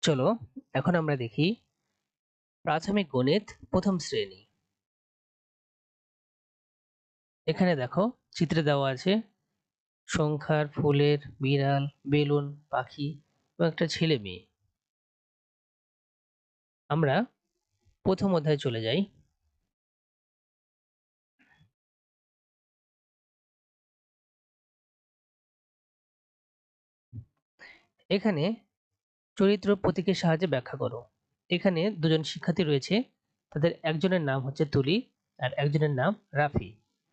চলো এখন আমরা দেখি প্রাথমিক গণিত প্রথম শ্রেণী। এখানে দেখো চিত্রে দেওয়া আছে সংখ্যার, ফুলের, বিড়াল, বেলুন, পাখি এবং একটা ছেলে মেয়ে। আমরা প্রথম অধ্যায়ে চলে যাই। এখানে চরিত্র প্রতীকের সাহায্যে ব্যাখ্যা করো। এখানে দুজন শিক্ষার্থী রয়েছে, তাদের একজনের নাম হচ্ছে তুলি আর একজনের নাম রাফি।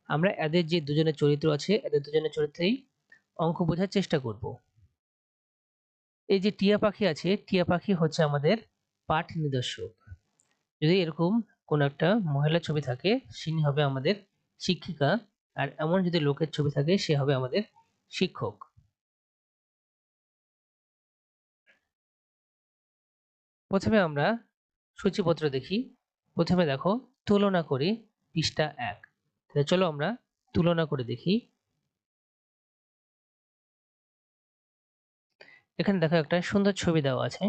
আমরা এদের যে দুজনের চরিত্র আছে এদের দুজনের চরিত্রেই অঙ্ক বোঝার চেষ্টা করব। এই যে টিয়া পাখি আছে, টিয়া পাখি হচ্ছে আমাদের পাঠ নির্দেশক। যদি এরকম কোন একটা মহিলার ছবি থাকে তিনি হবে আমাদের শিক্ষিকা, আর এমন যদি লোকের ছবি থাকে সে হবে আমাদের শিক্ষক। প্রথমে আমরা সূচিপত্র দেখি। প্রথমে দেখো তুলনা করি, পৃষ্ঠা 1। তাহলে চলো আমরা তুলনা করে দেখি। এখানে দেখো একটা সুন্দর ছবি দেওয়া আছে।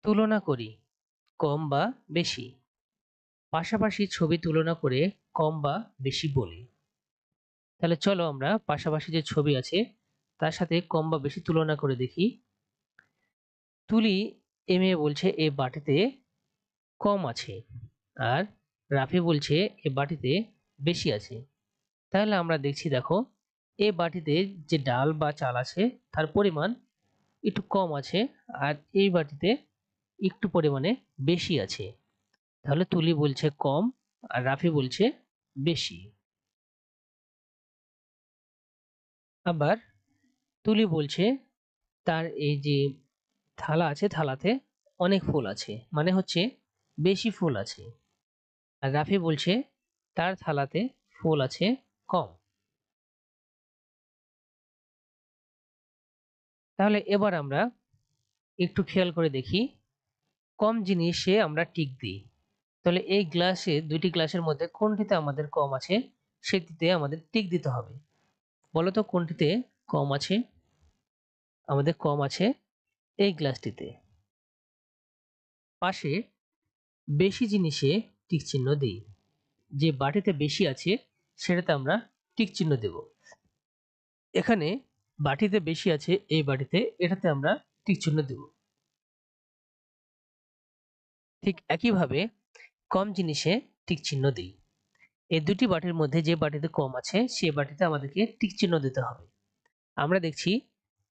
তুলনা করি, কম বা বেশি। পাশাপাশি ছবি তুলনা করে কম বা বেশি বলি। তাহলে চলো আমরা পাশাপাশি যে ছবি আছে তার সাথে কম বা বেশি তুলনা করে দেখি। তুলি এ মেয়ে বলছে এ বাটিতে কম আছে, আর রাফি বলছে এ বাটিতে বেশি আছে। তাহলে আমরা দেখছি, দেখো এ বাটিতে যে ডাল বা চাল আছে তার পরিমাণ একটু কম আছে, আর এই বাটিতে একটু পরিমাণে বেশি আছে। তাহলে তুলি বলছে কম আর রাফি বলছে বেশি। আবার তুলি বলছে তার এই যে থালা আছে থালাতে অনেক ফুল আছে, মানে হচ্ছে বেশি ফুল আছে। আর রাফি বলছে তার থালাতে ফুল আছে কম। তাহলে এবার আমরা একটু খেয়াল করে দেখি, কম জিনিসে আমরা টিক দিই। তাহলে এই গ্লাসে, দুইটি গ্লাসের মধ্যে কোনটিতে আমাদের কম আছে সেটিতে আমাদের টিক দিতে হবে। বলতো কোনটিতে কম আছে? আমাদের কম আছে এই গ্লাসটিতে। পাশে বেশি জিনিসে টিক চিহ্ন দিই। যে বাটিতে বেশি আছে সেটাতে আমরা টিক চিহ্ন দেব। এখানে বাটিতে বেশি আছে, এই বাটিতে, এটাতে আমরা টিক চিহ্ন দেব। ঠিক একইভাবে কম জিনিসে টিক চিহ্ন দিই। এই দুটি বাটির মধ্যে যে বাটিতে কম আছে সেই বাটিতে আমাদেরকে টিক চিহ্ন দিতে হবে। আমরা দেখছি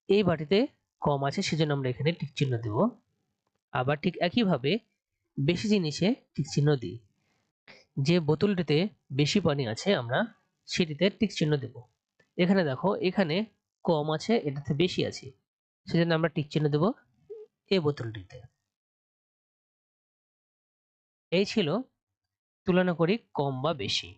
এই বাটিতে কম আছে সেজন্য আমরা এখানে টিক চিহ্ন দেব। আবার ঠিক একইভাবে বেশি জিনিসে টিক চিহ্ন দিই। যে বোতলটিতে বেশি পানি আছে আমরা সেটিতে টিক চিহ্ন দেব। এখানে দেখো এখানে কম আছে, এটাতে বেশি আছে, সেজন্য আমরা টিক চিহ্ন দেব এই বোতলটিতে। এই ছিল তুলনা করি কম বা বেশি।